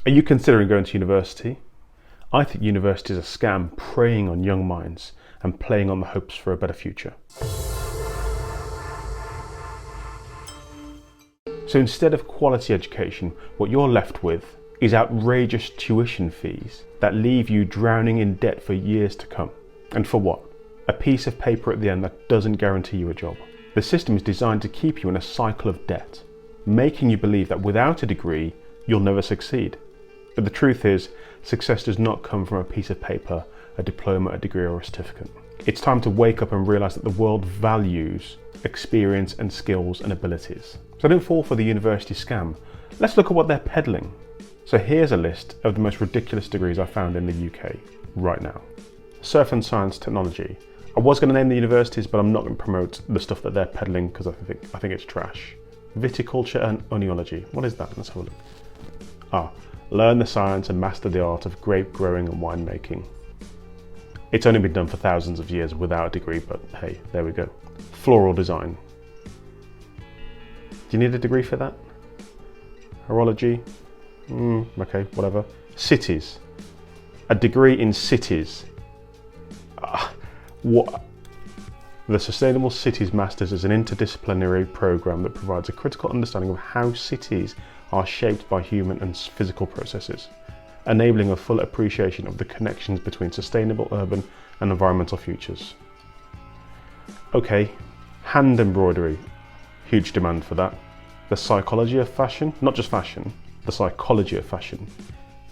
Are you considering going to university? I think university is a scam preying on young minds and playing on the hopes for a better future. So instead of quality education, what you're left with is outrageous tuition fees that leave you drowning in debt for years to come. And for what? A piece of paper at the end that doesn't guarantee you a job. The system is designed to keep you in a cycle of debt, making you believe that without a degree, you'll never succeed. But the truth is, success does not come from a piece of paper, a diploma, a degree, or a certificate. It's time to wake up and realize that the world values experience and skills and abilities. So don't fall for the university scam. Let's look at what they're peddling. So here's a list of the most ridiculous degrees I found in the UK right now. Surf and Science Technology. I was going to name the universities, but I'm not going to promote the stuff that they're peddling because I think it's trash. Viticulture and Oenology. What is that? Let's have a look. Learn the science and master the art of grape growing and winemaking. It's only been done for thousands of years without a degree, but hey, there we go. Floral design. Do you need a degree for that? Horology? Okay, whatever. Cities. A degree in cities. What? The Sustainable Cities Masters is an interdisciplinary program that provides a critical understanding of how cities are shaped by human and physical processes, enabling a full appreciation of the connections between sustainable urban and environmental futures. Okay, hand embroidery, huge demand for that. The psychology of fashion, not just fashion, the psychology of fashion.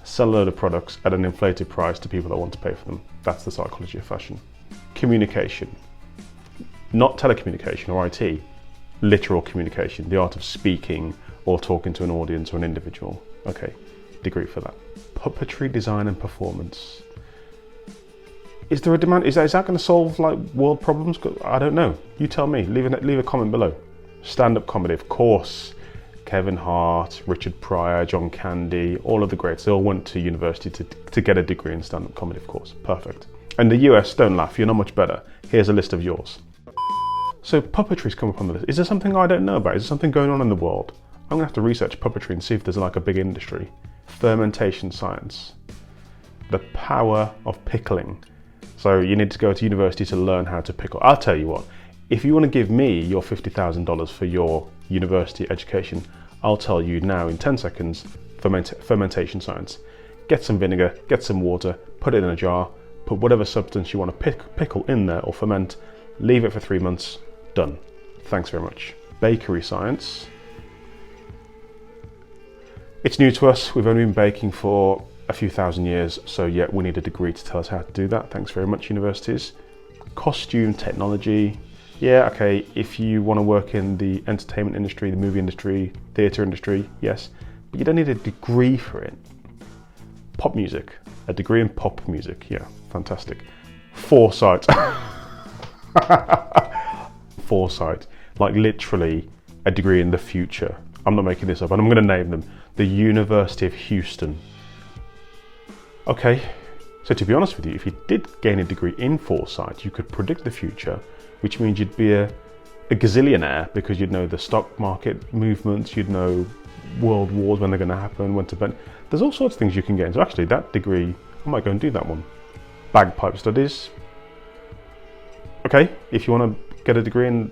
Sell a load of products at an inflated price to people that want to pay for them. That's the psychology of fashion. Communication, not telecommunication or IT, literal communication, the art of speaking or talking to an audience or an individual. Okay, degree for that. Puppetry, design and performance. Is there a demand? Is that going to solve like world problems? I don't know. You tell me. Leave a comment below. Stand-up comedy, of course. Kevin Hart, Richard Pryor, John Candy, all of the greats. They all went to university to get a degree in stand-up comedy, of course. Perfect. And the US, don't laugh. You're not much better. Here's a list of yours. So puppetry's come up on the list. Is there something I don't know about? Is there something going on in the world? I'm gonna have to research puppetry and see if there's like a big industry. Fermentation science. The power of pickling. So you need to go to university to learn how to pickle. I'll tell you what, if you want to give me your $50,000 for your university education, I'll tell you now in 10 seconds, fermentation science. Get some vinegar, get some water, put it in a jar, put whatever substance you want to pickle in there or ferment, leave it for 3 months, done. Thanks very much. Bakery science. It's new to us. We've only been baking for a few thousand years, so yeah, we need a degree to tell us how to do that. Thanks very much, universities. Costume technology. Yeah, okay, if you want to work in the entertainment industry, the movie industry, theatre industry, yes, but you don't need a degree for it. Pop music. A degree in pop music. Yeah, fantastic. Foresight. Foresight. Like literally a degree in the future. I'm not making this up, and I'm going to name them. The University of Houston. Okay, so to be honest with you, if you did gain a degree in foresight, you could predict the future, which means you'd be a gazillionaire because you'd know the stock market movements, you'd know world wars, when they're going to happen, when to bend. There's all sorts of things you can get. So actually that degree, I might go and do that one. Bagpipe studies. Okay, if you want to get a degree in,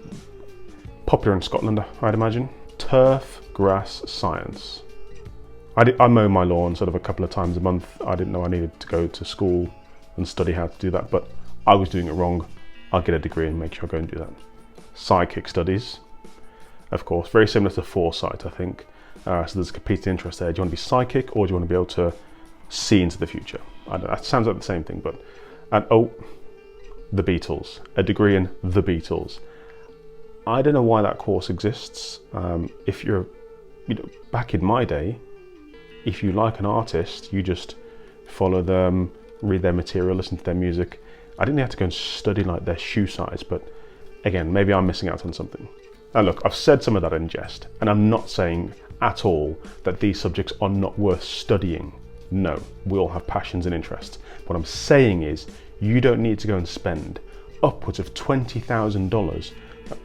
popular in Scotland, I'd imagine. Turf grass science. I mow my lawn sort of a couple of times a month. I didn't know I needed to go to school and study how to do that, but I was doing it wrong. I'll get a degree and make sure I go and do that. Psychic studies, of course, very similar to foresight, I think. So there's a competing interest there. Do you want to be psychic or do you want to be able to see into the future? I don't know, that sounds like the same thing, but, and oh, the Beatles, a degree in the Beatles. I don't know why that course exists. If you're, back in my day, if you like an artist, you just follow them, read their material, listen to their music. I didn't have to go and study like their shoe size, but again, maybe I'm missing out on something. Now look, I've said some of that in jest, and I'm not saying at all that these subjects are not worth studying. No, we all have passions and interests. What I'm saying is, you don't need to go and spend upwards of $20,000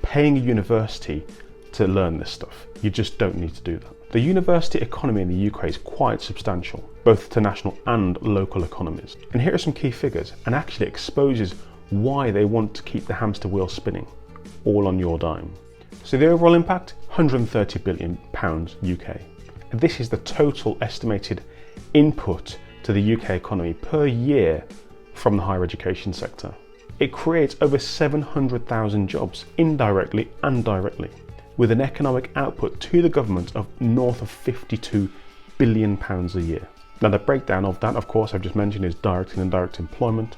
paying a university to learn this stuff. You just don't need to do that. The university economy in the UK is quite substantial, both to national and local economies. And here are some key figures, and actually exposes why they want to keep the hamster wheel spinning, all on your dime. So the overall impact, £130 billion UK. And this is the total estimated input to the UK economy per year from the higher education sector. It creates over 700,000 jobs, indirectly and directly, with an economic output to the government of north of £52 billion a year. Now the breakdown of that, of course, I've just mentioned, is direct and indirect employment,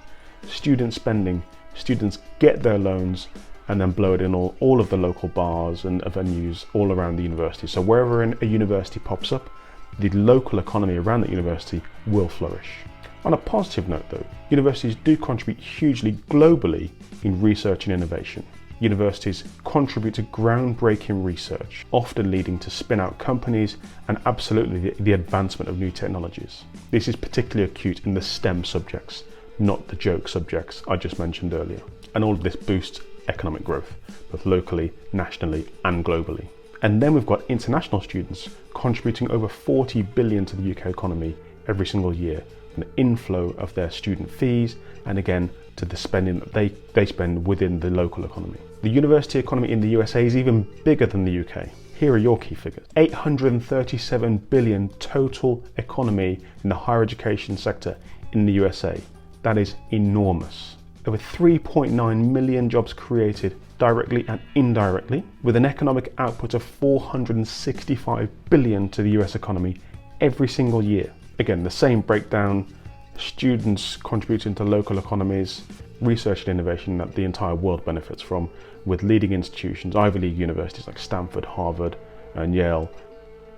student spending. Students get their loans and then blow it in all of the local bars and venues all around the university. So wherever a university pops up, the local economy around that university will flourish. On a positive note though, universities do contribute hugely globally in research and innovation. Universities contribute to groundbreaking research, often leading to spin-out companies and absolutely the advancement of new technologies. This is particularly acute in the STEM subjects, not the joke subjects I just mentioned earlier. And all of this boosts economic growth, both locally, nationally and globally. And then we've got international students contributing over 40 billion to the UK economy every single year, an inflow of their student fees and again to the spending that they spend within the local economy. The university economy in the USA is even bigger than the UK. Here are your key figures. 837 billion total economy in the higher education sector in the USA. That is enormous. Over 3.9 million jobs created directly and indirectly, with an economic output of 465 billion to the US economy every single year. Again, the same breakdown, students contributing to local economies, research and innovation that the entire world benefits from, with leading institutions, Ivy League universities like Stanford, Harvard and Yale,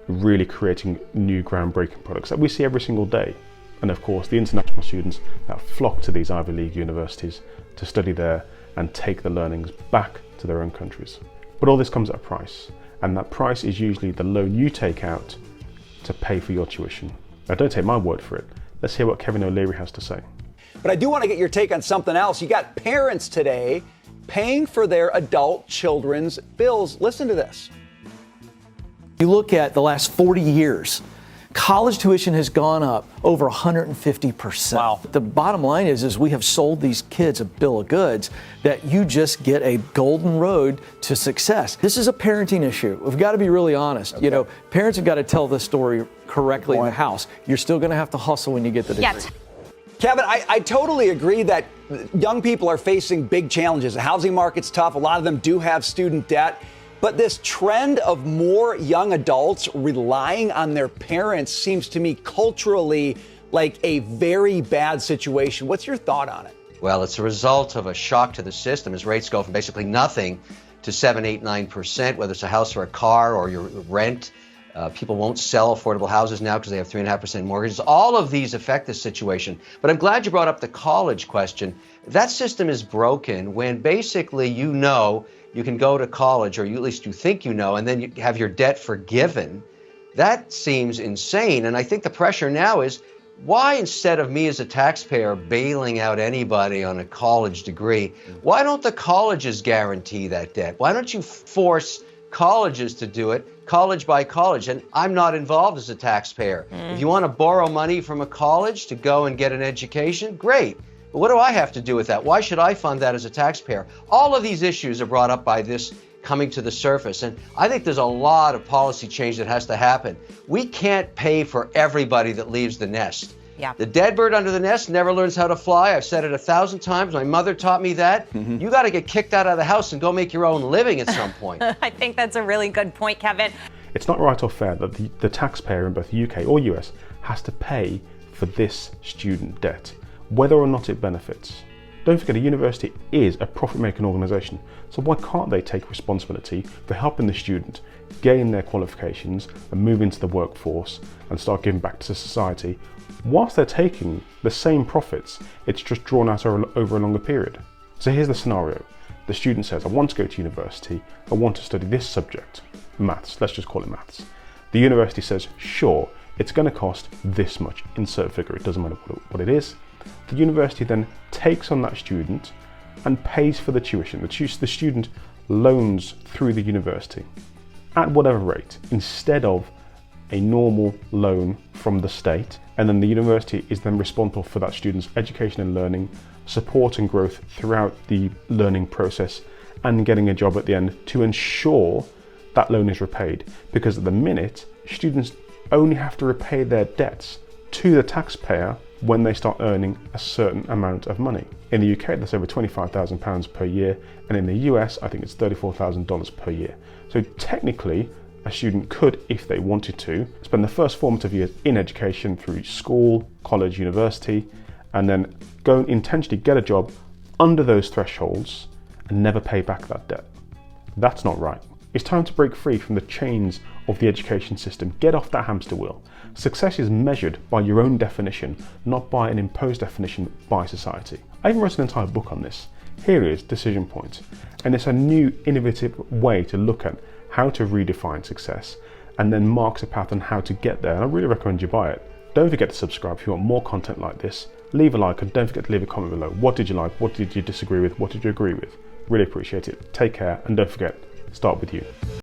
really creating new groundbreaking products that we see every single day. And of course, the international students that flock to these Ivy League universities to study there and take the learnings back to their own countries. But all this comes at a price, and that price is usually the loan you take out to pay for your tuition. Now, don't take my word for it. Let's hear what Kevin Oleary has to say. But I do want to get your take on something else. You got parents today paying for their adult children's bills. Listen to this. You look at the last 40 years, college tuition has gone up over 150%. Wow. The bottom line is we have sold these kids a bill of goods that you just get a golden road to success. This is a parenting issue. We've got to be really honest. Okay. You know, parents have got to tell this story correctly in the house. You're still going to have to hustle when you get the degree. Yes. Kevin, I totally agree that young people are facing big challenges. The housing market's tough. A lot of them do have student debt. But this trend of more young adults relying on their parents seems to me culturally like a very bad situation. What's your thought on it? Well, it's a result of a shock to the system as rates go from basically nothing to 7, 8, 9%, whether it's a house or a car or your rent. People won't sell affordable houses now because they have 3.5% mortgages. All of these affect this situation. But I'm glad you brought up the college question. That system is broken when basically you know you can go to college, or at least you think you know, and then you have your debt forgiven. That seems insane. And I think the pressure now is, why, instead of me as a taxpayer bailing out anybody on a college degree, why don't the colleges guarantee that debt? Why don't you force colleges to do it, college by college? And I'm not involved as a taxpayer. If you want to borrow money from a college to go and get an education, great. But what do I have to do with that? Why should I fund that as a taxpayer? All of these issues are brought up by this coming to the surface. And I think there's a lot of policy change that has to happen. We can't pay for everybody that leaves the nest. Yeah. The dead bird under the nest never learns how to fly. I've said it 1,000 times. My mother taught me that. You got to get kicked out of the house and go make your own living at some point. I think that's a really good point, Kevin. It's not right or fair that the taxpayer in both the UK or US has to pay for this student debt, whether or not it benefits. Don't forget, a university is a profit-making organisation, so why can't they take responsibility for helping the student gain their qualifications and move into the workforce and start giving back to society, whilst they're taking the same profits, it's just drawn out over a longer period. So here's the scenario. The student says, I want to go to university, I want to study this subject, maths, let's just call it maths. The university says, sure, it's going to cost this much, insert figure, it doesn't matter what it is. The university then takes on that student and pays for the tuition. The student loans through the university at whatever rate, instead of a normal loan from the state, and then the university is then responsible for that student's education and learning, support and growth throughout the learning process, and getting a job at the end to ensure that loan is repaid. Because at the minute, students only have to repay their debts to the taxpayer when they start earning a certain amount of money. In the UK, that's over £25,000 per year, and in the US, I think it's $34,000 per year. So technically, a student could, if they wanted to, spend the first formative years in education through school, college, university, and then go and intentionally get a job under those thresholds and never pay back that debt. That's not right. It's time to break free from the chains of the education system. Get off that hamster wheel. Success is measured by your own definition, not by an imposed definition by society. I even wrote an entire book on this. Here is Decision Point, and it's a new, innovative way to look at how to redefine success and then marks a path on how to get there, and I really recommend you buy it. Don't forget to subscribe if you want more content like this. Leave a like and don't forget to leave a comment below. What did you like? What did you disagree with? What did you agree with? Really appreciate it. Take care, and don't forget, start with you.